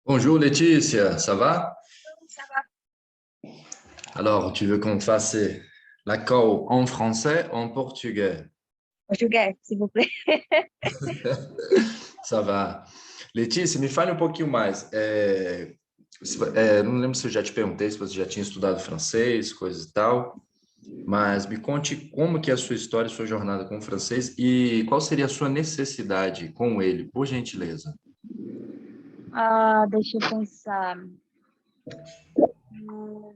Bonjour Laetitia, ça va? Ça va. Alors, tu veux qu'on fasse la call en français ou en portugais? Português, s'il vous plaît. Ça va. Letícia, me fale um pouquinho mais. Não lembro se eu já te perguntei se você já tinha estudado francês, coisa e tal, mas me conte como que é a sua história, sua jornada com o francês e qual seria a sua necessidade com ele, por gentileza. Deixa eu pensar. Hum,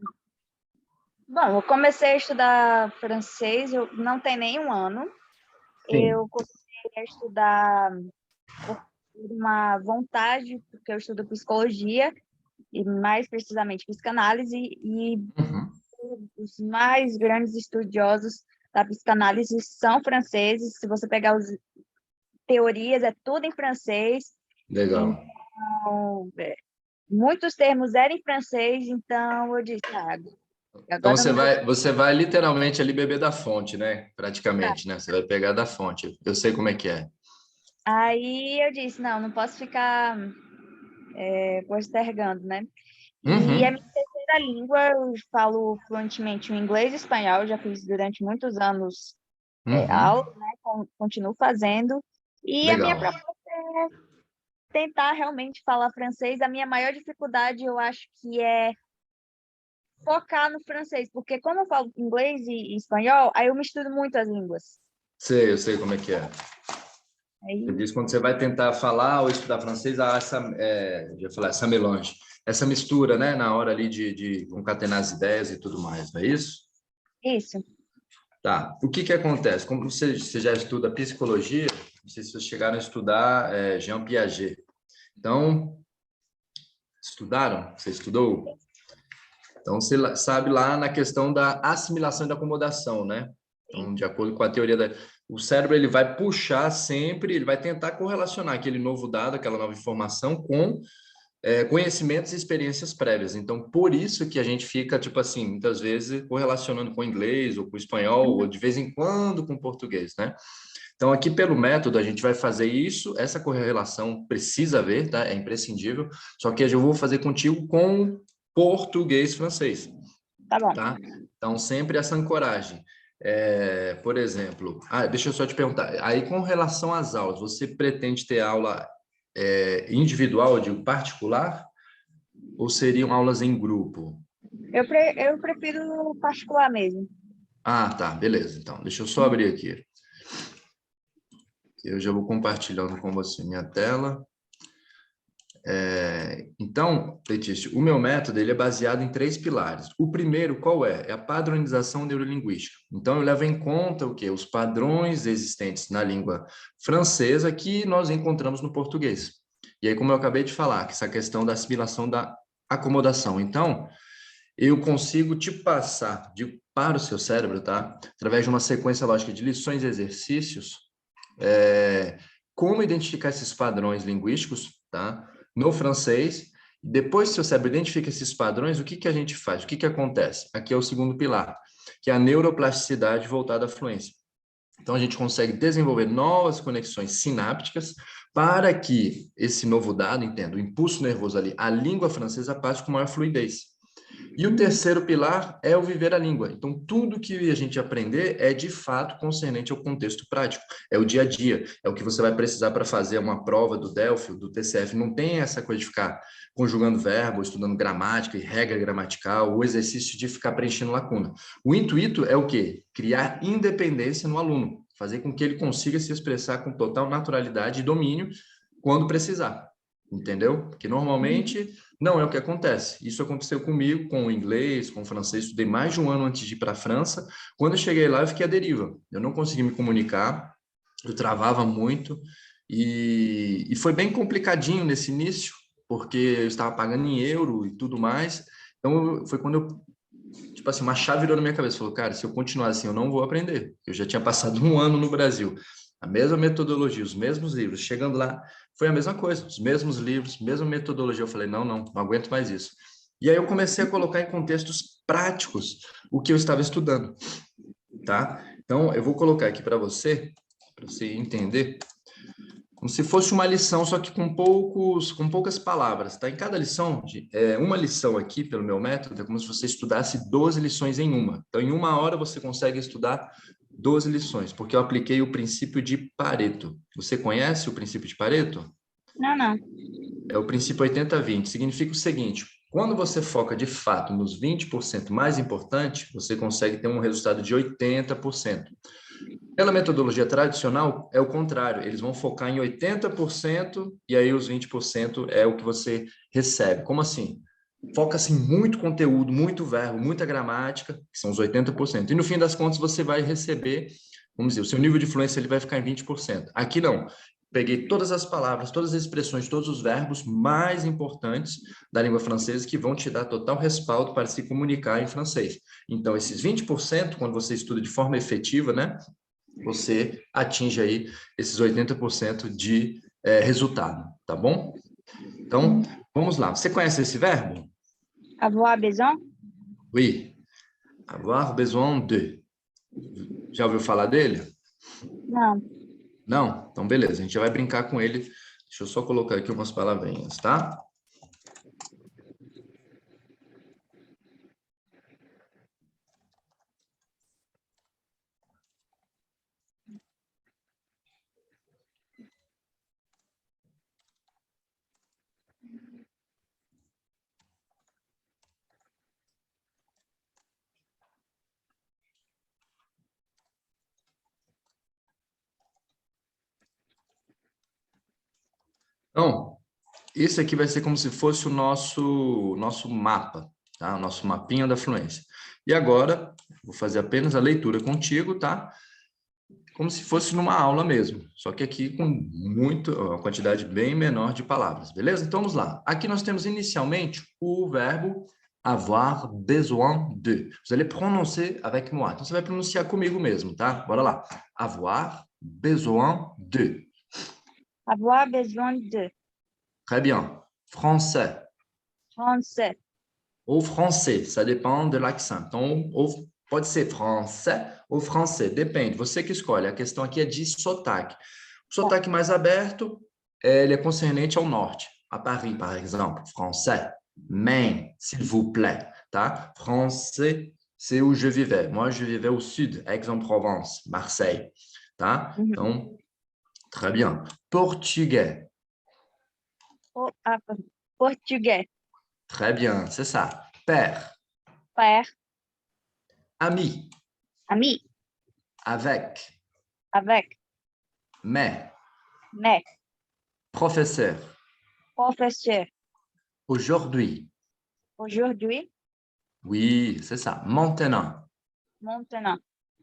Bom, eu comecei a estudar francês, eu não tem nem um ano. Sim. Eu comecei a estudar por uma vontade, porque eu estudo psicologia, e mais precisamente psicanálise, e Uhum. os mais grandes estudiosos da psicanálise são franceses. Se você pegar as teorias, é tudo em francês. Legal. Então, muitos termos eram em francês, então eu disse, Então agora eu você não vou vai, você vai literalmente ali beber da fonte, né? ficar. Praticamente, né? Você vai pegar da fonte. Eu sei como é que é. Aí eu disse, não posso ficar postergando, né? E a Uhum, minha terceira língua, eu falo fluentemente o inglês e o espanhol, já fiz durante muitos anos aula, uhum. né? Continuo fazendo. E a minha Legal. proposta é tentar realmente falar francês. A minha maior dificuldade, eu acho que é focar no francês, porque como eu falo inglês e espanhol, aí eu misturo muito as línguas. Sei, eu sei como é que é. Você Aí, diz quando você vai tentar falar ou estudar francês, eu ia falar, essa melange, essa mistura, né? Na hora ali de concatenar as ideias e tudo mais, não é isso? isso. Tá. O que que acontece? Como você já estuda psicologia, não sei se vocês chegaram a estudar Jean Piaget. Então, estudaram? Você estudou? Então, você sabe lá na questão da assimilação e da acomodação, né? Sim. Então, de acordo com a teoria o cérebro ele vai puxar sempre, ele vai tentar correlacionar aquele novo dado, aquela nova informação com conhecimentos e experiências prévias. Então, por isso que a gente fica, tipo assim, muitas vezes correlacionando com o inglês ou com o espanhol, ou Uhum. de vez em quando com o português, né? Então, aqui pelo método, a gente vai fazer isso, essa correlação precisa haver, tá? É imprescindível, só que eu vou fazer contigo com português francês, Tá bom. tá? Então, sempre essa ancoragem. Por exemplo, deixa eu só te perguntar, aí com relação às aulas, você pretende ter aula individual, de particular, ou seriam aulas em grupo? Eu prefiro particular mesmo. Ah, tá, beleza. Então, deixa eu só abrir aqui. Eu já vou compartilhando com você minha tela. Então, Letícia, o meu método ele é baseado em três pilares. O primeiro, qual é? É a padronização neurolinguística. Então, eu levo em conta o quê? Os padrões existentes na língua francesa que nós encontramos no português. E aí, como eu acabei de falar, que essa questão da assimilação da acomodação. Então, eu consigo te passar para o seu cérebro, tá? Através de uma sequência lógica de lições e exercícios, como identificar esses padrões linguísticos, tá? No francês. Depois que seu cérebro identifica esses padrões, o que que a gente faz? O que que acontece? Aqui é o segundo pilar, que é a neuroplasticidade voltada à fluência. Então, a gente consegue desenvolver novas conexões sinápticas para que esse novo dado, entenda, o impulso nervoso ali, a língua francesa passe com maior fluidez. E o Uhum. terceiro pilar é o viver a língua. Então, tudo que a gente aprender é de fato concernente ao contexto prático, é o dia a dia, é o que você vai precisar para fazer uma prova do Delphi, do TCF. Não tem essa coisa de ficar conjugando verbo, estudando gramática e regra gramatical, o exercício de ficar preenchendo lacuna. O intuito é o quê? Criar independência no aluno, fazer com que ele consiga se expressar com total naturalidade e domínio quando precisar. Entendeu? Porque Uhum. normalmente não é o que acontece. Isso aconteceu comigo, com o inglês, com o francês. Estudei mais de um ano antes de ir para a França. Quando eu cheguei lá, eu fiquei à deriva. Eu não consegui me comunicar, eu travava muito. E foi bem complicadinho nesse início, porque eu estava pagando em euro e tudo mais. Então, foi quando tipo assim, uma chave virou na minha cabeça. Falou, cara, se eu continuar assim, eu não vou aprender. Eu já tinha passado um ano no Brasil. A mesma metodologia, os mesmos livros. Chegando lá, foi a mesma coisa. Os mesmos livros, mesma metodologia. Eu falei, não aguento mais isso. E aí eu comecei a colocar em contextos práticos o que eu estava estudando, tá? Então, eu vou colocar aqui para você entender. Não como se fosse uma lição, só que com poucas palavras, tá? Em cada lição, uma lição aqui, pelo meu método, é como se você estudasse 12 lições em uma. Então, em uma hora, você consegue estudar 12 lições, porque eu apliquei o princípio de Pareto. Você conhece o princípio de Pareto? Não, não. É o princípio 80-20. Significa o seguinte: quando você foca de fato nos 20% mais importantes, você consegue ter um resultado de 80%. Pela metodologia tradicional, é o contrário. Eles vão focar em 80% e aí os 20% é o que você recebe. Como assim? Foca-se em muito conteúdo, muito verbo, muita gramática, que são os 80%. E no fim das contas, você vai receber, vamos dizer, o seu nível de fluência ele vai ficar em 20%. Aqui não. Peguei todas as palavras, todas as expressões, todos os verbos mais importantes da língua francesa que vão te dar total respaldo para se comunicar em francês. Então, esses 20%, quando você estuda de forma efetiva, né, você atinge aí esses 80% de resultado, tá bom? Então, vamos lá. Você conhece esse verbo? Avoir besoin? Oui. Avoir besoin de. Já ouviu falar dele? Não. Não? Então, beleza. A gente já vai brincar com ele. Deixa eu só colocar aqui umas palavrinhas, tá? Então, esse aqui vai ser como se fosse o nosso mapa, tá? O nosso mapinha da fluência. E agora, vou fazer apenas a leitura contigo, tá? Como se fosse numa aula mesmo, só que aqui com uma quantidade bem menor de palavras, beleza? Então, vamos lá. Aqui nós temos inicialmente o verbo avoir besoin de. Vous allez prononcer avec moi. Então, você vai pronunciar comigo mesmo, tá? Bora lá. Avoir besoin de. Avoir besoin de. Très bien. Français. Français. Ou français, ça dépend de l'accent. Então, pode ser français ou français, depende, você que escolhe. A questão aqui é de sotaque. O sotaque mais aberto, ele é concernente ao norte, a Paris, par exemple. Français, Maine, s'il vous plaît, tá? Français, c'est où je vivais. Moi, je vivais au sud, Aix-en-Provence, Marseille, tá? Então, très bien. Portugais. Portugais. Très bien, c'est ça. Père. Père. Ami. Ami. Avec. Avec. Mais. Mais. Professeur. Professeur. Aujourd'hui. Aujourd'hui. Oui, c'est ça. Maintenant. Maintenant.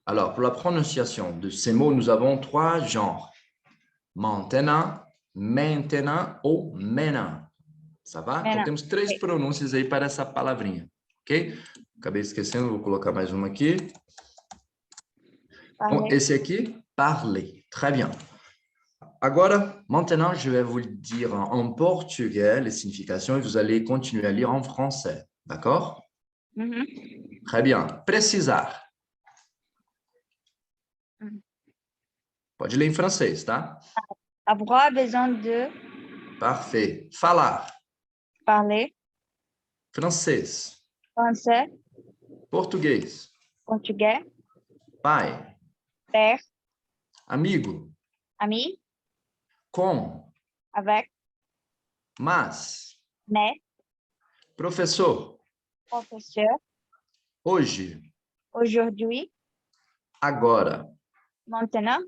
Alors, pour la prononciation de ces mots, nous avons 3 genres. Maintenant, maintenant ou maintenant. Ça va? Então, Maintenant. temos 3 pronúncias aí para essa palavrinha, ok? Acabei esquecendo, vou colocar mais uma aqui. Então, esse aqui, parler. Très bien. Agora, maintenant, je vais vous le dire en portugais, les significations, et vous allez continuer à lire en français. D'accord? Très bien. Precisar. Pode ler em francês, tá? Avoir besoin de. Parfait. Falar. Parler. Francês. Français. Português. Portugais. Pai. Père. Amigo. Ami. Com. Avec. Mas. Mais. Professor. Professeur. Hoje. Aujourd'hui. Agora. Maintenant.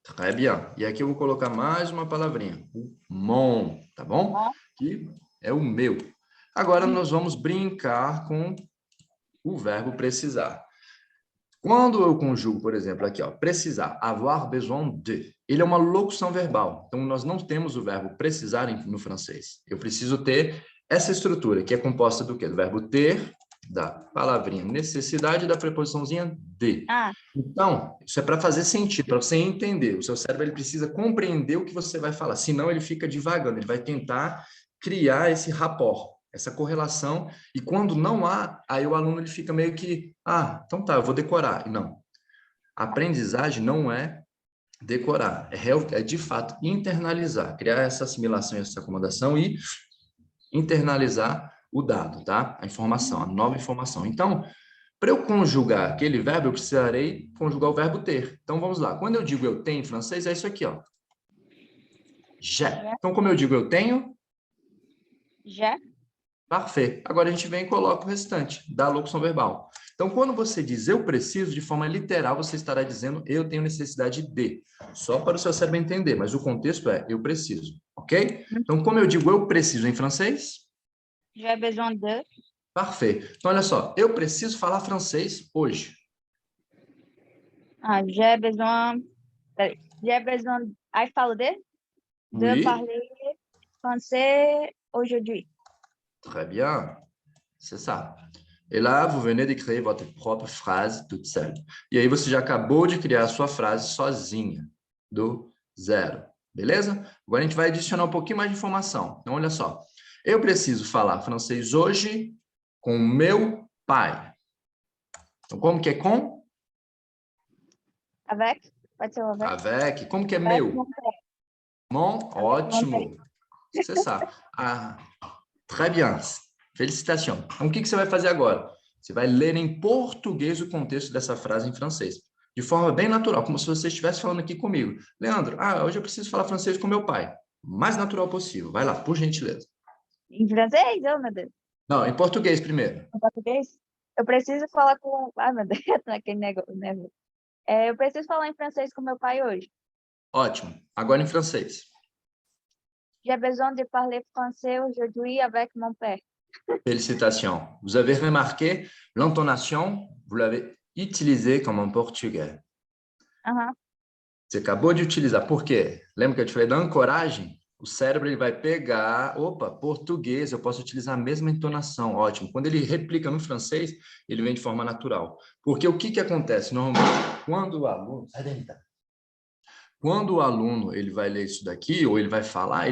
Très bien. E aqui eu vou colocar mais uma palavrinha. O mon, tá bom? Que é o meu. Agora nós vamos brincar com o verbo precisar. Quando eu conjugo, por exemplo, aqui, ó, precisar, avoir besoin de, ele é uma locução verbal. Então, nós não temos o verbo precisar no francês. Eu preciso ter essa estrutura, que é composta do quê? Do verbo ter, da palavrinha necessidade e da preposiçãozinha de. Então, isso é para fazer sentido, para você entender. O seu cérebro ele precisa compreender o que você vai falar, senão ele fica divagando, ele vai tentar criar esse rapport, essa correlação, e quando não há, aí o aluno ele fica meio que, então tá, eu vou decorar. E não. A aprendizagem não é decorar, é de fato internalizar, criar essa assimilação e essa acomodação e internalizar o dado, tá? A informação, a nova informação. Então, para eu conjugar aquele verbo, eu precisarei conjugar o verbo ter. Então, vamos lá. Quando eu digo eu tenho em francês, é isso aqui, ó. J'ai. Então, como eu digo eu tenho? J'ai. Parfait. Agora a gente vem e coloca o restante da locução verbal. Então, quando você diz eu preciso, de forma literal, você estará dizendo eu tenho necessidade de. Só para o seu cérebro entender, mas o contexto é eu preciso, ok? Então, como eu digo eu preciso em francês? J'ai besoin de. Parfait. Então, olha só, eu preciso falar francês hoje. Ah, j'ai besoin. Peraí. J'ai besoin. Aí falo de Oui, parler français aujourd'hui. très bien. C'est ça. Et là, vous venez de créer votre propre phrase toute seule. E aí você já acabou de criar a sua frase sozinha, do zero. Beleza? Agora a gente vai adicionar um pouquinho mais de informação. Então, olha só. Eu preciso falar francês hoje com meu pai. Então, como que é com? Avec? Pode ser o avec? Avec. Como que é Avec mon meu? père. Mon? Avec mon père. Ótimo. C'est ça. Ah, très bien. Felicitação. Então, o que você vai fazer agora? Você vai ler em português o contexto dessa frase em francês. De forma bem natural, como se você estivesse falando aqui comigo. Leandro, hoje eu preciso falar francês com meu pai. O mais natural possível. Vai lá, por gentileza. Em francês? Oh, meu Deus. Não, em português primeiro. Em português? Eu preciso falar com. Ai, meu Deus, naquele negócio. Eu preciso falar em francês com meu pai hoje. Ótimo. Agora em francês. J'ai besoin de parler français aujourd'hui avec mon père. Félicitations. Vous avez remarqué l'intonation, vous l'avez utilisée comme en portugais. Aham. Você acabou de utilizar. Por quê? Lembra que eu te falei da ancoragem? O cérebro ele vai pegar, opa, português, eu posso utilizar a mesma entonação, ótimo. Quando ele replica no francês, ele vem de forma natural. Porque o que acontece? Normalmente, quando o aluno ele vai ler isso daqui, ou ele vai falar,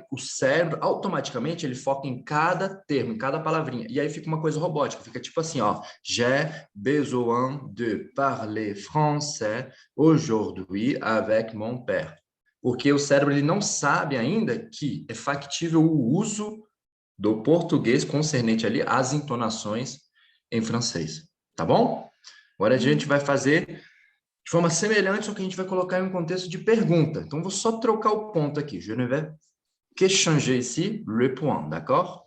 o cérebro, automaticamente, ele foca em cada termo, em cada palavrinha. E aí fica uma coisa robótica, fica tipo assim, ó. J'ai besoin de parler français aujourd'hui avec mon père. Porque o cérebro ele não sabe ainda que é factível o uso do português concernente ali às entonações em francês. Tá bom? Agora a gente vai fazer de forma semelhante, só que a gente vai colocar em um contexto de pergunta. Então, vou só trocar o ponto aqui. Je ne vais que changer ici le point, d'accord?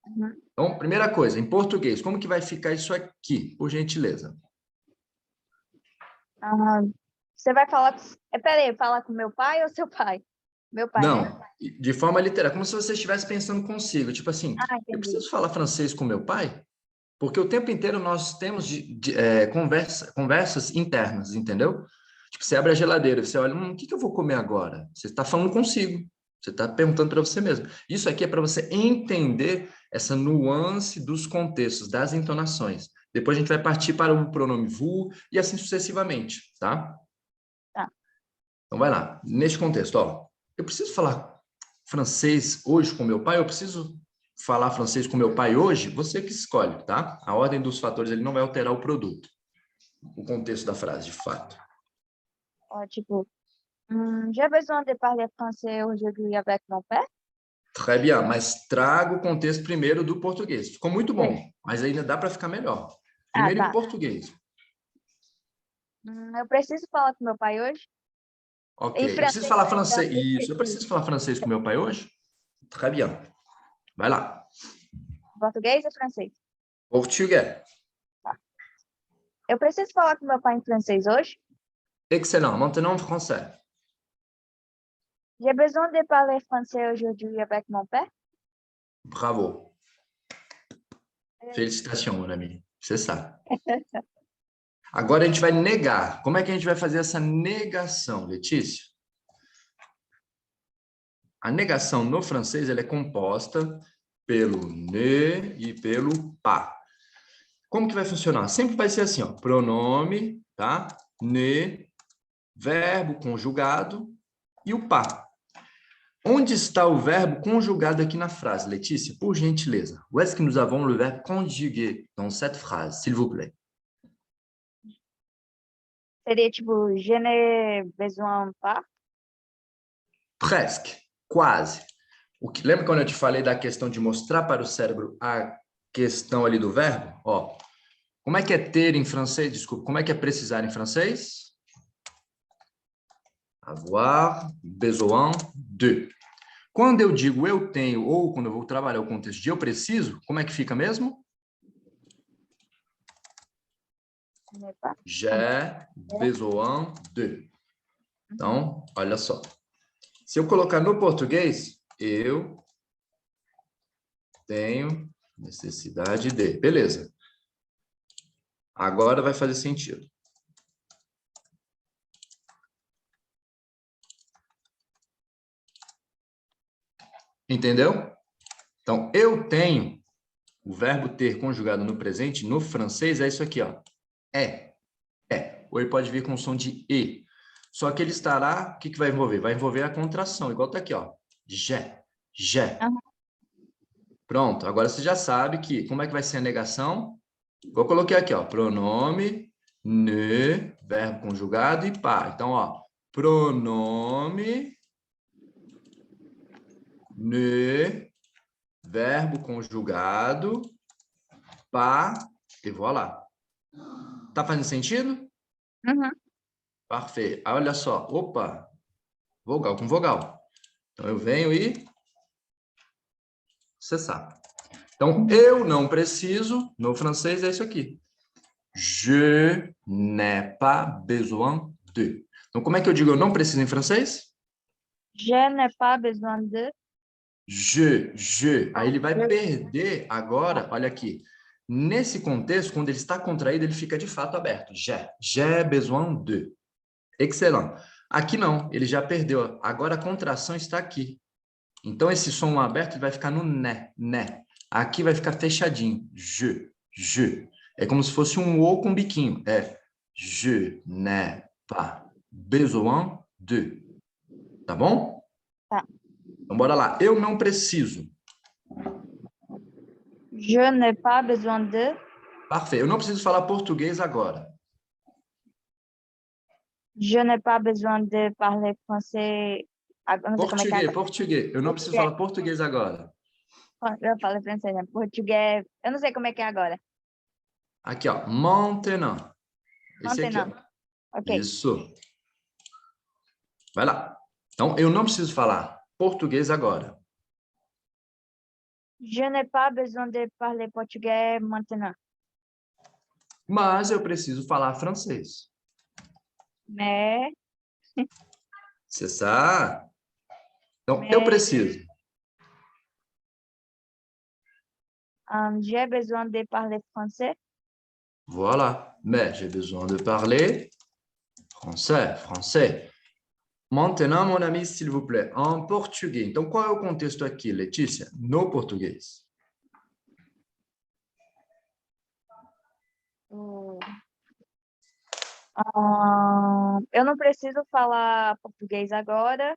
Uhum. Então, primeira coisa, em português, como que vai ficar isso aqui, por gentileza? Você vai falar. Peraí, falar com meu pai ou seu pai? Meu pai, né? Não, de forma literal, como se você estivesse pensando consigo. Tipo assim, eu Entendi. preciso falar francês com meu pai? Porque o tempo inteiro nós temos conversas internas, entendeu? Tipo, você abre a geladeira, você olha, o que eu vou comer agora? Você está falando consigo, você está perguntando para você mesmo. Isso aqui é para você entender essa nuance dos contextos, das entonações. Depois a gente vai partir para o pronome vous e assim sucessivamente, tá? Tá. Então vai lá. Neste contexto, ó, eu preciso falar francês hoje com meu pai, eu preciso falar francês com meu pai hoje, você que escolhe, tá? A ordem dos fatores ele não vai alterar o produto, o contexto da frase, de fato. Ó, tipo, j'ai besoin de parler français aujourd'hui avec mon père. Très bien, mas traga o contexto primeiro do português. Ficou muito bom, Sim. mas ainda dá para ficar melhor. Primeiro Tá. em português. Eu preciso falar com meu pai hoje? Ok. Em Eu preciso francês, falar então, francês. Isso, eu preciso falar francês com meu pai hoje? Très bien. Vai lá. português ou francês? Português. Tá. Eu preciso falar com meu pai em francês hoje? Excellent. Maintenant en français. J'ai besoin de parler français aujourd'hui avec mon père. Bravo. Félicitations, mon ami. C'est ça. Agora a gente vai negar. Como é que a gente vai fazer essa negação, Letícia? A negação no francês ela é composta pelo ne e pelo pas. Como que vai funcionar? Sempre vai ser assim, ó, pronome, tá? Ne, verbo conjugado e o pas. Onde está o verbo conjugado aqui na frase, Letícia? Por gentileza. Où est-ce que nous avons le verbe conjugué dans cette phrase, s'il vous plaît? Seria tipo, je n'ai besoin pas. Presque, quase. Lembra quando eu te falei da questão de mostrar para o cérebro a questão ali do verbo? Ó, como é que é ter em francês? Desculpa, como é que é precisar em francês? Avoir besoin de. Quando eu digo eu tenho, ou quando eu vou trabalhar o contexto de eu preciso, como é que fica mesmo? Je n'ai pas. J'ai besoin de. Então, olha só. Se eu colocar no português, eu tenho necessidade de. Beleza. Agora vai fazer sentido. Entendeu? Então, eu tenho, o verbo ter conjugado no presente, no francês, é isso aqui, ó. É. Ou ele pode vir com o som de E. Só que ele estará, o que vai envolver? Vai envolver a contração, igual tá aqui, ó. J'ai. Aham. Pronto, agora você já sabe que, como é que vai ser a negação? Vou colocar aqui, ó, pronome, ne, verbo conjugado e pas. Então, ó, pronome, ne, verbo conjugado, pas, e voilà. Tá fazendo sentido? Uhum. Perfeito. Olha só, opa, vogal com vogal. Então, eu venho e cessar. Então, eu não preciso, no francês é isso aqui. Je n'ai pas besoin de. Então, como é que eu digo eu não preciso em francês? Je n'ai pas besoin de. Je. Aí ele vai perder agora, olha aqui. Nesse contexto, quando ele está contraído, ele fica de fato aberto. J'ai besoin de. Excellent. Aqui não, ele já perdeu. Agora a contração está aqui. Então, esse som aberto vai ficar no né. Aqui vai ficar fechadinho. Je. É como se fosse um O com biquinho. É je n'ai pas besoin de. Tá bom? Tá. Então, bora lá. Eu não preciso. Je n'ai pas besoin de. Perfeito. Eu não preciso falar português agora. Je n'ai pas besoin de parler français. Eu não sei como é que é agora. Português. Eu não preciso Português. falar português agora. Eu falo francês, né? Português. Eu não sei como é que é agora. Aqui, ó. Maintenant. Esse aqui, ó. Maintenant. Ok. Isso. Vai lá. Então, eu não preciso falar português agora. Je n'ai pas besoin de parler portugais maintenant. Mas eu preciso falar francês. Mais, Você sabe? Então, eu preciso. j'ai besoin de parler français. Voilà. Mais j'ai besoin de parler français. Maintenant, mon ami, s'il vous plaît, en português. Então, qual é o contexto aqui, Letícia? No português. Eu não preciso falar português agora,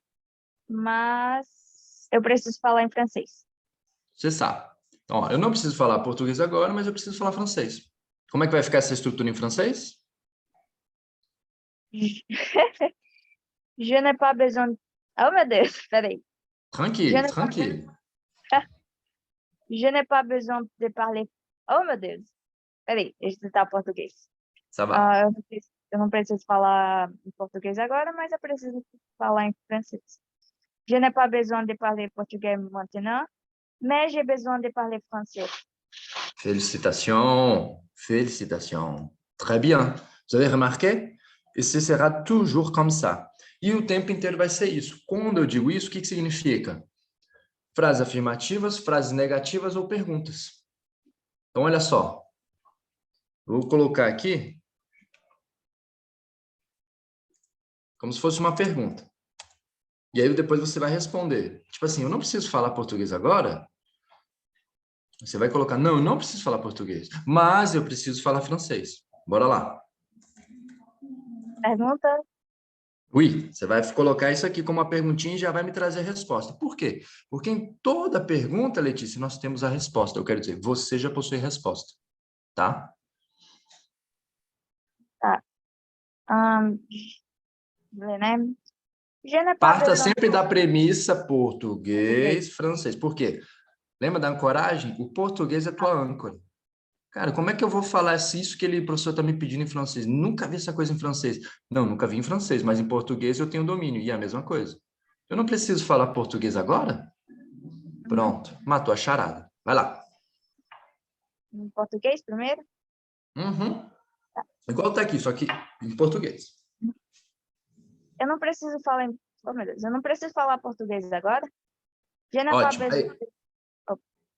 mas eu preciso falar em francês. Você sabe. Então, ó, eu não preciso falar português agora, mas eu preciso falar francês. Como é que vai ficar essa estrutura em francês? Je n'ai pas besoin. Oh, meu Deus, peraí. Tranquilo. Je n'ai pas besoin de parler. Oh, meu Deus. Peraí, deixa eu tentar português. Ça va. Eu não preciso falar em português agora, mas eu preciso falar em francês. Je n'ai pas besoin de parler portugais maintenant, mais j'ai besoin de parler français. Félicitations. Très bien. Vous avez remarqué? E ce sera toujours comme ça. E o tempo inteiro vai ser isso. Quando eu digo isso, o que significa? Frases afirmativas, frases negativas ou perguntas. Então, olha só. Vou colocar aqui como se fosse uma pergunta. E aí depois você vai responder. Tipo assim, eu não preciso falar português agora? Você vai colocar, não, eu não preciso falar português, mas eu preciso falar francês. Bora lá. Pergunta? Oui, você vai colocar isso aqui como uma perguntinha e já vai me trazer a resposta. Por quê? Porque em toda pergunta, Letícia, nós temos a resposta. Eu quero dizer, você já possui a resposta, tá? Tá. Um, né? Je n'ai pas Parta besoin sempre da premissa de português. português, francês. Por quê? Lembra da ancoragem? O português é tua âncora. Cara, como é que eu vou falar isso que o professor está me pedindo em francês? Nunca vi essa coisa em francês. Não, nunca vi em francês, mas em português eu tenho domínio. E é a mesma coisa. Eu não preciso falar português agora? Pronto, matou a charada. Vai lá. Em português primeiro? Uhum. Igual tá aqui, só que em português. Eu não preciso falar em... Oh, meu Deus, eu não preciso falar português agora? Je n'ai pas Ótimo. besoin,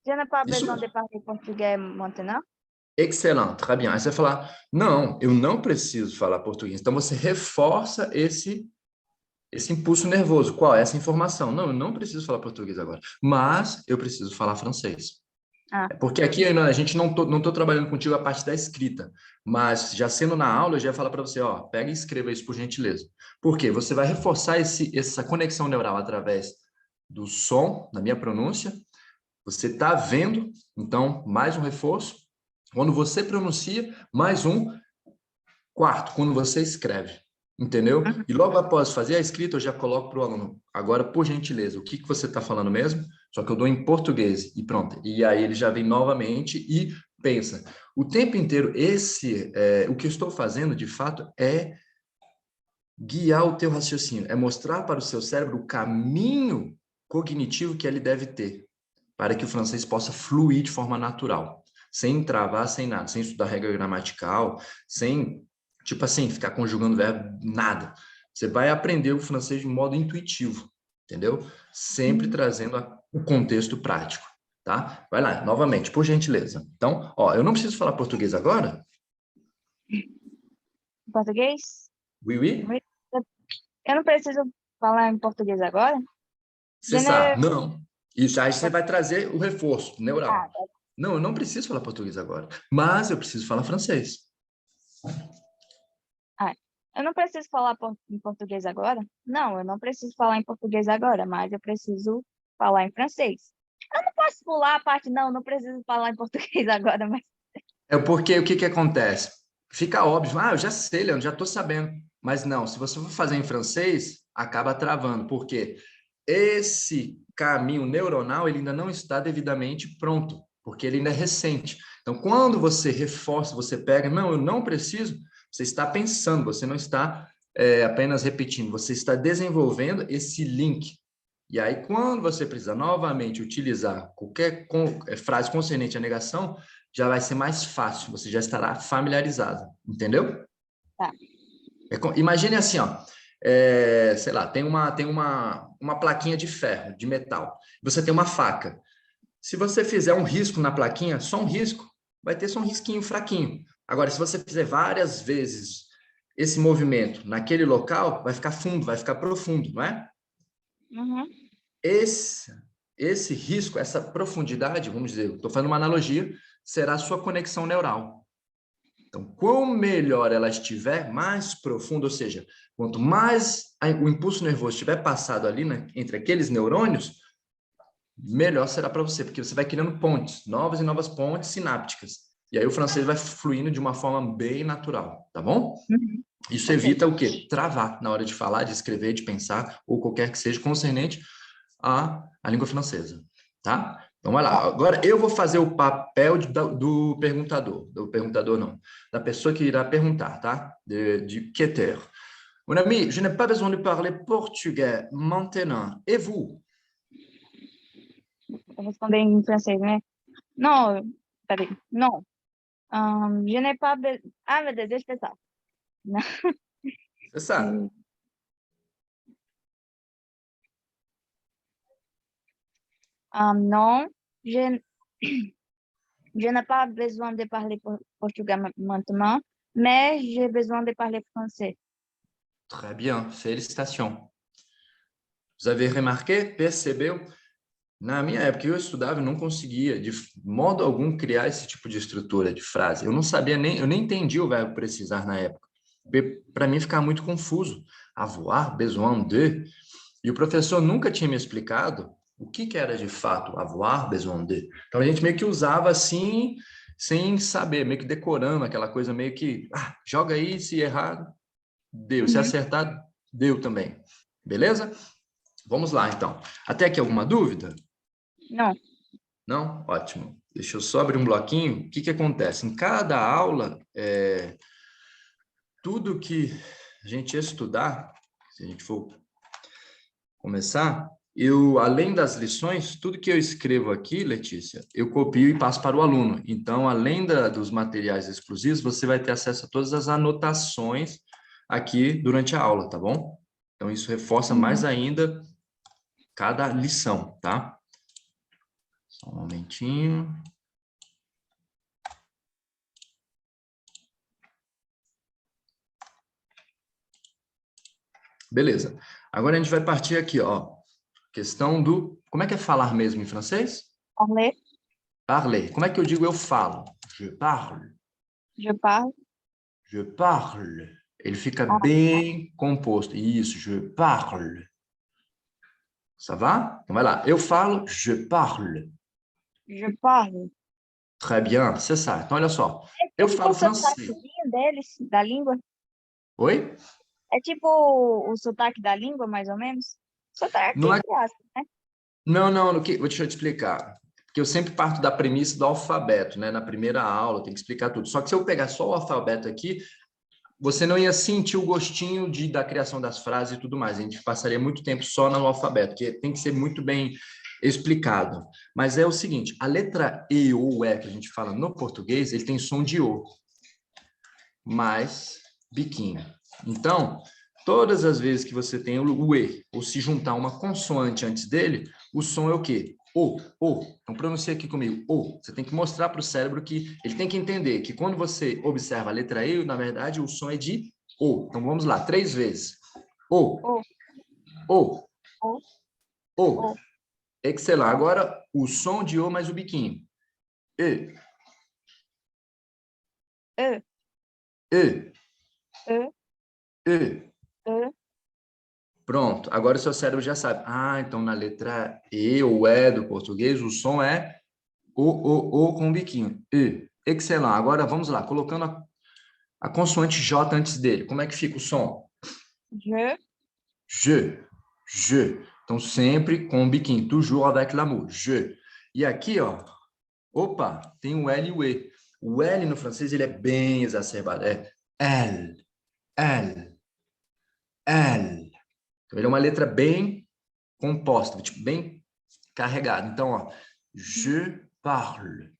je n'ai pas Isso, besoin de parler português maintenant? excelente, très bien. Aí você vai falar, não, eu não preciso falar português. Então você reforça esse impulso nervoso. Qual é essa informação? Não, eu não preciso falar português agora, mas eu preciso falar francês. Ah, Porque aqui a gente não tô trabalhando contigo a parte da escrita, mas já sendo na aula, eu já ia falar para você, ó, pega e escreva isso por gentileza. Por quê? Você vai reforçar essa conexão neural através do som, da minha pronúncia. Você está vendo, então, mais um reforço. Quando você pronuncia, mais um quarto, quando você escreve. Entendeu? E logo após fazer a escrita, eu já coloco para o aluno. Agora, por gentileza, o que você está falando mesmo? Só que eu dou em português e pronto. E aí ele já vem novamente e pensa. O tempo inteiro, o que eu estou fazendo, de fato, é guiar o teu raciocínio, é mostrar para o seu cérebro o caminho cognitivo que ele deve ter, para que o francês possa fluir de forma natural, sem travar, sem nada, sem estudar regra gramatical, sem, tipo assim, ficar conjugando verbo, nada. Você vai aprender o francês de modo intuitivo, entendeu? Sempre trazendo o contexto prático, tá? Vai lá, novamente, por gentileza. Então, ó, eu não preciso falar português agora? português? Oui, oui? Eu não preciso falar em português agora? Você Je ne... sabe? Não. Isso, aí você vai trazer o reforço Ah, neural. Não, eu não preciso falar português agora, mas eu preciso falar francês. ah, eu não preciso falar em português agora? Não, eu não preciso falar em português agora, mas eu preciso falar em francês. Eu não posso pular a parte, não, não preciso falar em português agora, mas... É porque o que acontece? Fica óbvio, eu já sei, Leandro, já estou sabendo. Mas não, se você for fazer em francês, acaba travando, porque esse caminho neuronal ele ainda não está devidamente pronto, porque ele ainda é recente. Então, quando você reforça, você pega, não, eu não preciso, você está pensando, você não está apenas repetindo, você está desenvolvendo esse link. E aí, quando você precisa novamente utilizar qualquer frase concernente à negação, já vai ser mais fácil, você já estará familiarizado, entendeu? Tá. Imagine assim, ó, sei lá, tem uma plaquinha de ferro, de metal, você tem uma faca. Se você fizer um risco na plaquinha, só um risco, vai ter só um risquinho fraquinho. Agora, se você fizer várias vezes esse movimento naquele local, vai ficar fundo, vai ficar profundo, não é? Uhum. Esse risco, essa profundidade, vamos dizer, estou fazendo uma analogia, será a sua conexão neural. Então, quanto melhor ela estiver, mais profunda, ou seja, quanto mais o impulso nervoso estiver passado ali, né, entre aqueles neurônios, melhor será para você, porque você vai criando pontes, novas e novas pontes sinápticas. E aí o francês vai fluindo de uma forma bem natural, tá bom? Uhum. Isso evita o quê? Travar na hora de falar, de escrever, de pensar, ou qualquer que seja concernente à língua francesa, tá? Então, vai lá. Agora, eu vou fazer o papel do perguntador não, da pessoa que irá perguntar, tá? De quêteur. Mon ami, je n'ai pas besoin de parler portugais maintenant. Et vous? Vou responder em francês, né? Não, peraí, não. Je n'ai pas... Ah, meu Deus, deixa eu pensar. Não. Você sabe. Non, je n'ai pas besoin de parler portugais maintenant, mais j'ai besoin de parler français. Très bien, félicitations. Vous avez remarqué, percebeu? Na minha época, eu estudava e não conseguia, de modo algum, criar esse tipo de estrutura de frase. Eu não sabia nem, eu nem entendia o verbo precisar na época. Para mim, ficava muito confuso. Avoir, besoin de. E o professor nunca tinha me explicado o que era de fato avoir, besoin de. Então, a gente meio que usava assim, sem saber, meio que decorando aquela coisa meio que, joga aí, se errado. deu. Se acertar, deu também. Beleza? Vamos lá, então. Até aqui alguma dúvida? Não. Não? Ótimo. Deixa eu só abrir um bloquinho. O que que acontece? Em cada aula, tudo que a gente estudar, se a gente for começar, além das lições, tudo que eu escrevo aqui, Letícia, eu copio e passo para o aluno. Então, além dos materiais exclusivos, você vai ter acesso a todas as anotações aqui durante a aula, tá bom? Então, isso reforça mais ainda cada lição, tá? Só um momentinho. Beleza. Agora a gente vai partir aqui, ó. Questão do... Como é que é falar mesmo em francês? Parler. Parler. Como é que eu digo eu falo? Je parle. Je parle. Je parle. Ele fica Ah, bem composto. Isso, je parle. Ça va? Então vai lá. Eu falo, je parle. je parle. Très bien, c'est ça. Então olha só. É Eu tipo o falo francês. sotaquezinho deles, da língua. Oi? É tipo o sotaque da língua, mais ou menos. Sotaque, Não é... entre aspas, né? Não, deixa eu te explicar. Porque eu sempre parto da premissa do alfabeto, né? Na primeira aula, tem que explicar tudo. Só que se eu pegar só o alfabeto aqui, você não ia sentir o gostinho da criação das frases e tudo mais. A gente passaria muito tempo só no alfabeto, que tem que ser muito bem explicado. Mas é o seguinte, a letra E ou E que a gente fala no português, ele tem som de O, mais biquinho. Então, todas as vezes que você tem o E, ou se juntar uma consoante antes dele, o som é o quê? O. Então, pronuncia aqui comigo, O. Você tem que mostrar para o cérebro que ele tem que entender que quando você observa a letra E, na verdade, o som é de O. Então, vamos lá, 3 vezes. O. O, O. o, O. o, Excelente. o. Agora, o som de O mais o biquinho. E. E, E. e, E. e. Pronto, agora o seu cérebro já sabe. Ah, então na letra E ou E do português, o som é o com o biquinho. E. Excelente. Agora vamos lá, colocando a consoante J antes dele. Como é que fica o som? Je, Je. Je. Então sempre com o biquinho. Toujours avec l'amour. Je. E aqui, ó. Opa, tem o L e o E. O L no francês ele é bem exacerbado. É L. L. L. Então ele é uma letra bem composta, tipo, bem carregada. Então, ó, je parle.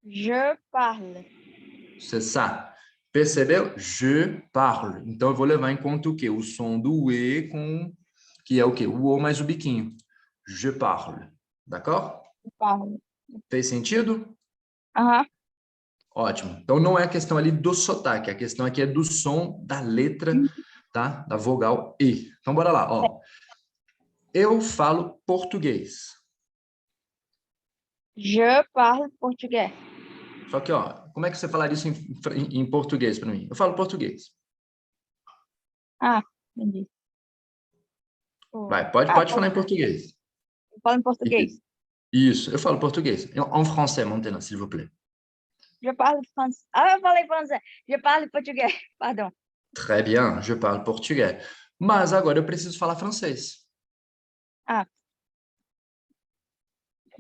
je parle. C'est ça. Percebeu? Je parle. Então, eu vou levar em conta o quê? O som do E que é o quê? O O mais o biquinho. Je parle. D'accord? Je parle. Fez sentido? Aham. Ótimo. Então, não é a questão ali do sotaque, a questão aqui é do som da letra, tá? Da vogal E. Então, bora lá, ó. Eu falo português. Je parle português. Só que, ó, como é que você falaria isso em português para mim? Eu falo português. Ah, entendi. Vai, pode falar em português. Eu falo em português. Isso, eu falo português. En français, maintenant, s'il vous plaît. Je parle français. Ah, eu falei francês. Je parle português. Pardon. Très bien, je parle português. Mas agora eu preciso falar francês. Ah,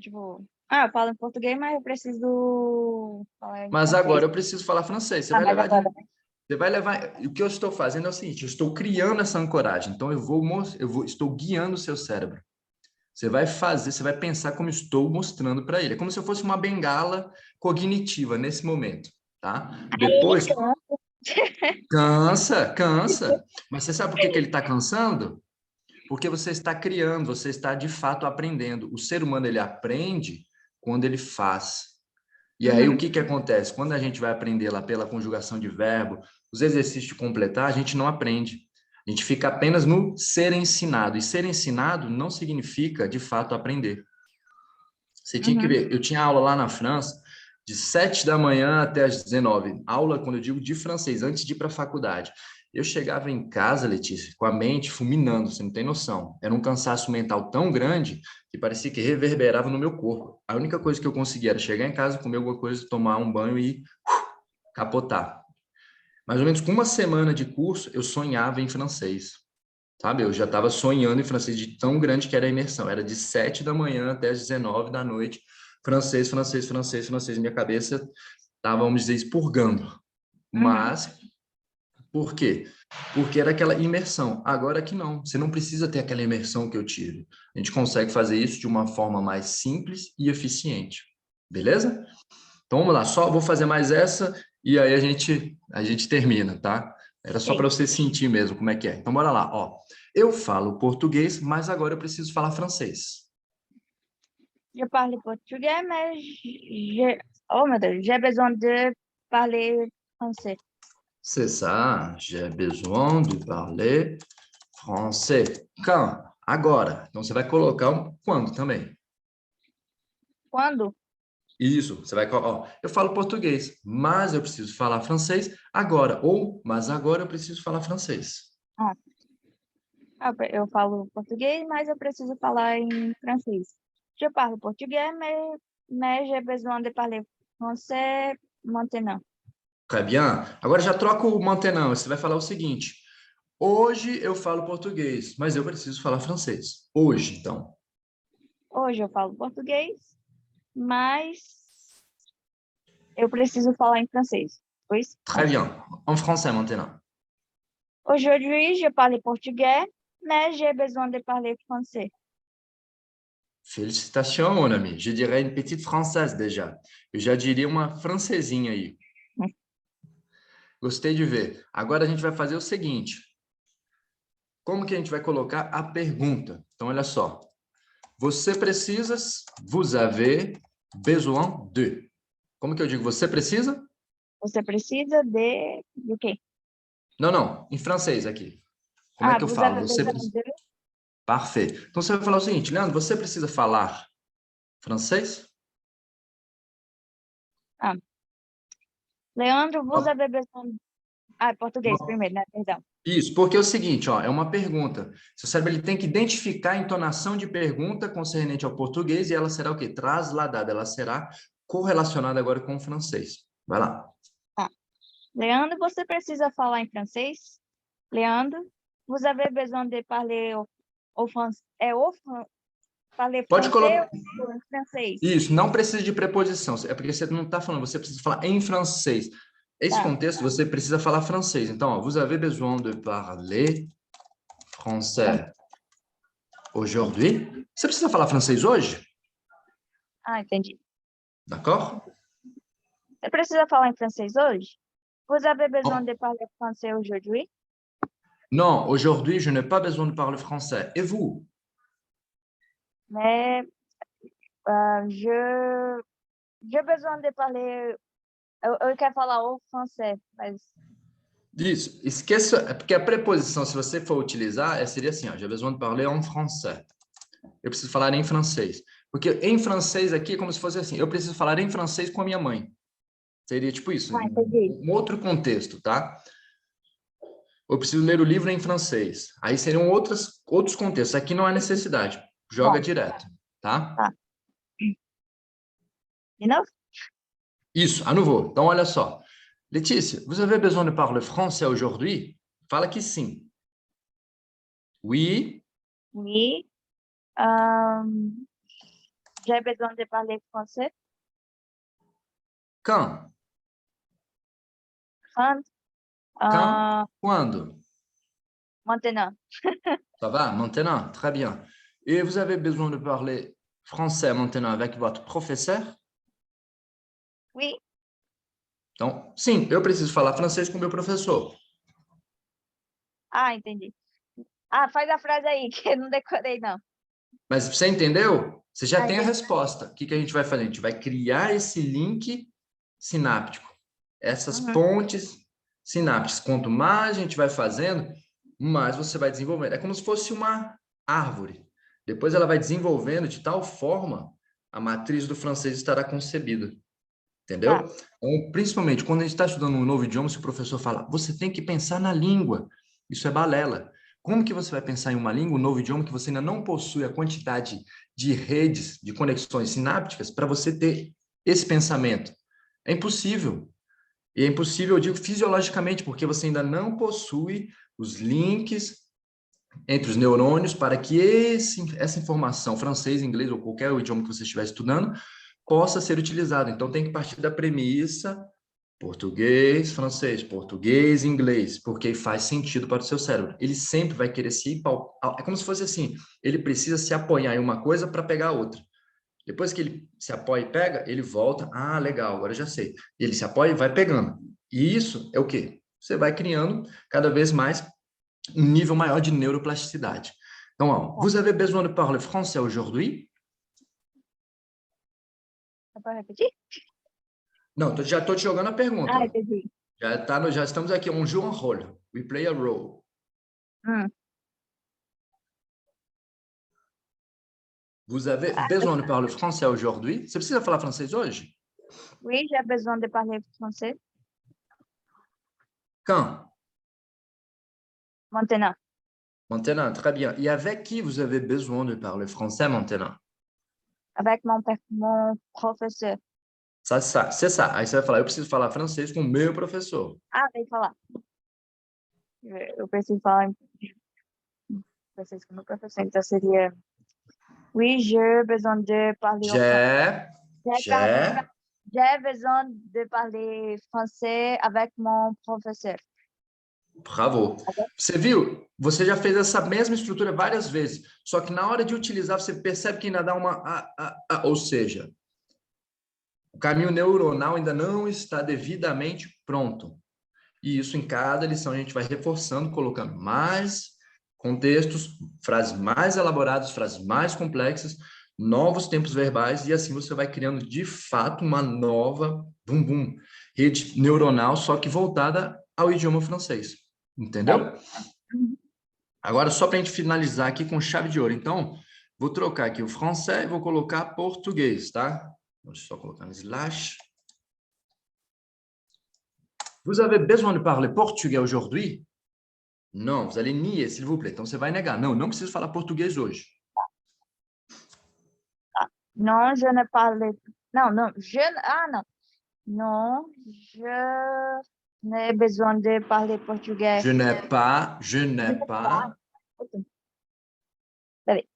tipo... Ah, eu falo em português, mas eu preciso falar em Mas francês. agora eu preciso falar francês. Ah, mas agora... Você vai levar. O que eu estou fazendo é o seguinte: eu estou criando essa ancoragem. Então estou guiando o seu cérebro. Você vai pensar como estou mostrando para ele. É como se eu fosse uma bengala cognitiva nesse momento, tá? Depois, cansa. Mas você sabe por que ele está cansando? Porque você está criando, você está de fato aprendendo. O ser humano ele aprende quando ele faz. E aí o que que acontece? Quando a gente vai aprender lá pela conjugação de verbo, os exercícios de completar, a gente não aprende. A gente fica apenas no ser ensinado. E ser ensinado não significa, de fato, aprender. Você tinha que ver. Eu tinha aula lá na França, de 7 da manhã até as 19. Aula, quando eu digo de francês, antes de ir para a faculdade. Eu chegava em casa, Letícia, com a mente fulminando, você não tem noção. Era um cansaço mental tão grande que parecia que reverberava no meu corpo. A única coisa que eu conseguia era chegar em casa, comer alguma coisa, tomar um banho e capotar. mais ou menos com uma semana de curso, eu sonhava em francês, sabe? Eu já estava sonhando em francês de tão grande que era a imersão. Era de 7 da manhã até as 19 da noite, francês, francês, francês, francês. Minha cabeça estava, vamos dizer, expurgando. Uhum. Mas, por quê? Porque era aquela imersão. Agora que não, você não precisa ter aquela imersão que eu tive. A gente consegue fazer isso de uma forma mais simples e eficiente. Beleza? Então vamos lá, só vou fazer mais essa e aí a gente termina, tá? Era só Ok. para você sentir mesmo como é que é. Então bora lá, ó. Eu falo português, mas agora eu preciso falar francês. Je parle portugais, mais oh meu Deus, j'ai besoin de parler français. C'est ça, j'ai besoin de parler français. Quand? Agora. Então você vai colocar um quando também. Quando? Isso, você vai, ó, eu falo português, mas eu preciso falar francês agora. Ou, mas agora eu preciso falar francês. Ah, eu falo português, mas eu preciso falar em francês. Je parle portugais, mais j'ai besoin de parler français maintenant. Très bien. Agora já troca o mantenão. Você vai falar o seguinte: hoje eu falo português, mas eu preciso falar francês. Hoje, então. Hoje eu falo português, mas eu preciso falar em francês. Pois? Très bien. En français maintenant. Aujourd'hui, je parle portugais, mais j'ai besoin de parler français. Félicitations, mon ami. Je dirais une petite française déjà. Eu já diria uma francesinha aí. Gostei de ver. Agora a gente vai fazer o seguinte: como que a gente vai colocar a pergunta? Então, olha só. Você precisa, vous avez besoin de. Como que eu digo? Você precisa? Você precisa de quê? Não, não. Em francês aqui. Como é que eu Vous falo? avez Você besoin precisa. de... Parfait. Então você vai falar o seguinte, Leandro, você precisa falar francês? Ah, Leandro, vous Ó, avez besoin... Ah, português primeiro, né? Perdão. isso, porque é o seguinte, ó, é uma pergunta. Seu cérebro ele tem que identificar a entonação de pergunta concernente ao português e ela será o quê? Trasladada, ela será correlacionada agora com o francês. Vai lá. Tá. Leandro, você precisa falar em francês? Leandro, vous avez besoin de parler au français? Parler Pode français colocar. ou em francês? Isso, não precisa de preposição. É porque você não está falando, você precisa falar em francês. Esse Tá. contexto, você precisa falar francês. Então, ó, vous avez besoin de parler français aujourd'hui? Você precisa falar francês hoje? Ah, entendi. D'accord? Você precisa falar em francês hoje? Vous avez besoin Oh, de parler français aujourd'hui? non, aujourd'hui, je n'ai pas besoin de parler français. Et vous? Mais j'ai besoin de parler. Eu quero falar o français, mas Isso, esqueça, é porque a preposição, se você for utilizar, seria assim, ó, j'ai besoin de parler en français. Eu preciso falar em francês. Porque em francês aqui é como se fosse assim, eu preciso falar em francês com a minha mãe. Seria tipo isso, entendi. um outro contexto, tá? Eu preciso ler o livro em francês. Aí seriam outros contextos. Aqui não há necessidade. Joga Bom, direto, tá? tá. De novo? Isso, à nouveau. Então, olha só. Letícia, vous avez besoin de parler français aujourd'hui? Fala que sim. Oui, Oui. J'ai besoin de parler français. quand? Quand? Quand? Euh, Quando? maintenant. Ça va? Maintenant? Très bien. Et vous avez besoin de parler français maintenant avec votre professeur? Oui. Então, sim, eu preciso falar francês com o meu professor. Ah, entendi. Ah, faz a frase aí, que eu não decorei, não. Mas você entendeu? Você já Ah, tem a entendi. resposta. O que que a gente vai fazer? A gente vai criar esse link sináptico, essas Uhum. pontes sinápticas. Quanto mais a gente vai fazendo, mais você vai desenvolvendo. É como se fosse uma árvore. Depois ela vai desenvolvendo de tal forma a matriz do francês estará concebida. Entendeu? Tá. Então, principalmente quando a gente está estudando um novo idioma, se o professor fala, você tem que pensar na língua. Isso é balela. Como que você vai pensar em uma língua, um novo idioma, que você ainda não possui a quantidade de redes, de conexões sinápticas para você ter esse pensamento? É impossível. E é impossível, eu digo fisiologicamente, porque você ainda não possui os links entre os neurônios para que essa informação, francês, inglês ou qualquer idioma que você estiver estudando, possa ser utilizada. Então, tem que partir da premissa português, inglês, porque faz sentido para o seu cérebro. Ele sempre vai querer é como se fosse assim, ele precisa se apoiar em uma coisa para pegar a outra. Depois que ele se apoia e pega, ele volta, legal, agora eu já sei. Ele se apoia e vai pegando. E isso é o quê? Você vai criando cada vez mais um nível maior de neuroplasticidade. Então, ó, vous avez besoin de parler français aujourd'hui? Pode repetir? Não, já estou te jogando a pergunta. Entendi. Já estamos aqui, on joue un rôle. We play a role. Hum. Vous avez besoin de parler français aujourd'hui? Você precisa falar francês hoje? Oui, j'ai besoin de parler français. Quand? Maintenant. Maintenant, très bien. Et avec qui vous avez besoin de parler français maintenant? Avec mon professeur. C'est ça. Aí você vai falar, eu preciso falar francês com o meu professor. Tem que falar. Eu preciso falar em francês com o meu professor. Então seria... Oui, j'ai besoin de parler au français. J'ai besoin de parler français avec mon professeur. Bravo. Você viu? Você já fez essa mesma estrutura várias vezes, só que na hora de utilizar você percebe que ainda dá ou seja, o caminho neuronal ainda não está devidamente pronto. E isso em cada lição a gente vai reforçando, colocando mais contextos, frases mais elaboradas, frases mais complexas, novos tempos verbais, e assim você vai criando de fato uma nova rede neuronal, só que voltada ao idioma francês. Entendeu? Agora, só para a gente finalizar aqui com chave de ouro. Então, vou trocar aqui o francês e vou colocar português, tá? Deixa eu só colocar no slash. Vous avez besoin de parler portugais aujourd'hui? Não, vous allez nier, s'il vous plaît. Então, você vai negar. Não preciso falar português hoje. Non, je ne parle... Non, je... non. Non, je n'ai besoin de parler portugais. Je n'ai pas. Peraí.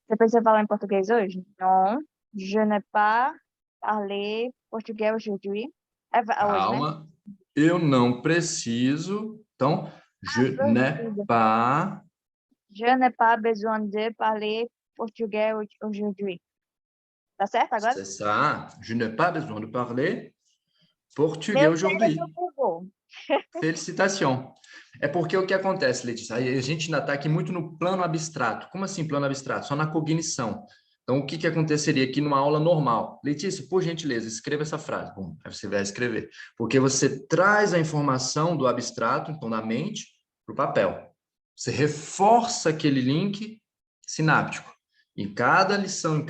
Você precisa falar em português hoje? Non, je n'ai pas parlé portugais aujourd'hui. Hoje, né? Calma. Eu não preciso. Então, je n'ai pas. Je n'ai pas besoin de parler portugais aujourd'hui. Tá certo agora? C'est ça. Je n'ai pas besoin de parler portugais aujourd'hui. Felicitação. É porque o que acontece, Letícia? A gente ainda está aqui muito no plano abstrato. Como assim plano abstrato? Só na cognição. Então, o que aconteceria aqui numa aula normal? Letícia, por gentileza, escreva essa frase. Bom, aí você vai escrever. Porque você traz a informação do abstrato, então da mente, para o papel. Você reforça aquele link sináptico. Em cada lição,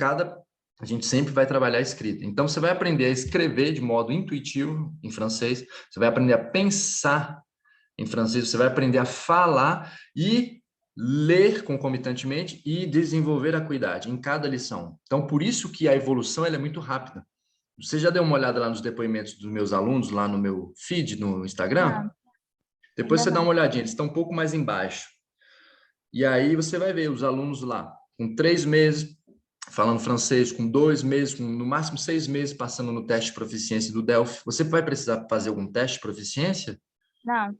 a gente sempre vai trabalhar a escrita. Então, você vai aprender a escrever de modo intuitivo em francês, você vai aprender a pensar em francês, você vai aprender a falar e ler concomitantemente e desenvolver a acuidade em cada lição. Então, por isso que a evolução ela é muito rápida. Você já deu uma olhada lá nos depoimentos dos meus alunos, lá no meu feed, no Instagram? Depois você dá uma olhadinha, eles estão um pouco mais embaixo. E aí você vai ver os alunos lá, com 3 meses, falando francês, com 2 meses, com no máximo 6 meses, passando no teste de proficiência do Delphi. Você vai precisar fazer algum teste de proficiência? Não.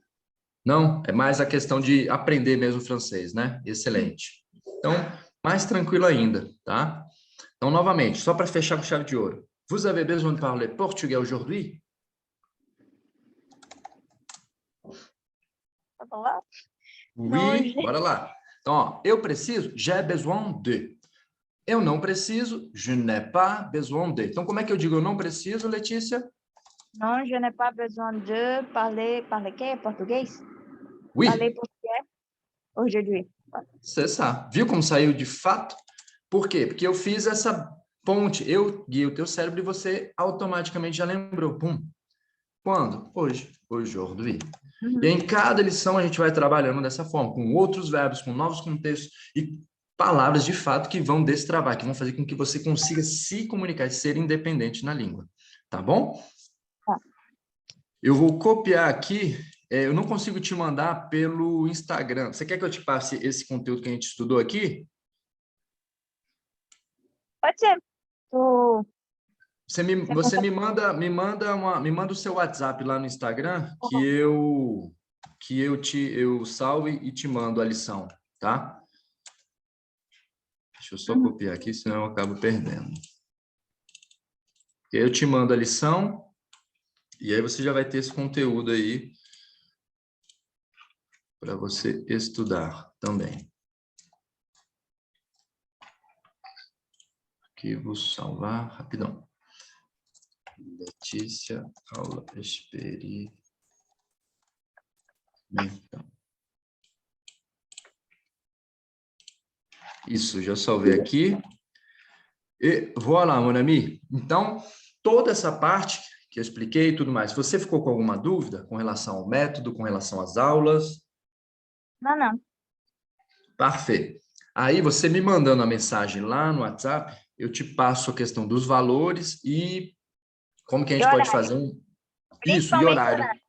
Não? É mais a questão de aprender mesmo francês, né? Excelente. Então, mais tranquilo ainda, tá? Então, novamente, só para fechar com chave de ouro. Vous avez besoin de parler portugais aujourd'hui? Oui, bora lá. Então, ó, eu preciso, j'ai besoin de. Eu não preciso, je n'ai pas besoin de. Então, como é que eu digo eu não preciso, Letícia? Non, je n'ai pas besoin de parler quê? Português? Oui. Parler português aujourd'hui. C'est ça. Viu como saiu de fato? Por quê? Porque eu fiz essa ponte. Eu guiei o teu cérebro e você automaticamente já lembrou. Pum. Quando? Hoje. Aujourd'hui. E em cada lição a gente vai trabalhando dessa forma, com outros verbos, com novos contextos e palavras de fato que vão destravar, que vão fazer com que você consiga se comunicar e ser independente na língua. Tá bom? Tá. Eu vou copiar aqui. Eu não consigo te mandar pelo Instagram. Você quer que eu te passe esse conteúdo que a gente estudou aqui? Pode ser. Tu, você Você consegue... me manda o seu WhatsApp lá no Instagram que eu salvo e te mando a lição, tá? Deixa eu só Uhum. copiar aqui, senão eu acabo perdendo. E aí eu te mando a lição e aí você já vai ter esse conteúdo aí para você estudar também. Arquivo, salvar, rapidão. Letícia, aula experimento. Isso, já salvei aqui. E voilà, mon ami. Então, toda essa parte que eu expliquei e tudo mais, você ficou com alguma dúvida com relação ao método, com relação às aulas? Não, não. Parfait. Aí, você me mandando a mensagem lá no WhatsApp, eu te passo a questão dos valores e como que a E gente pode horário. fazer isso, e Principalmente horário. horário.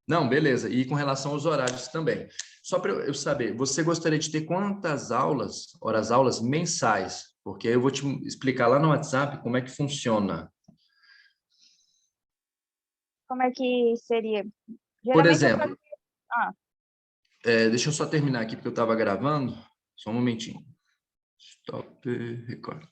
Não, beleza. E com relação aos horários também. Só para eu saber, você gostaria de ter quantas aulas, horas-aulas mensais? Porque aí eu vou te explicar lá no WhatsApp como é que funciona. Como é que seria? Por Geralmente eu exemplo, fazia... Ah, deixa eu só terminar aqui porque eu estava gravando. Só um momentinho. Stop, record.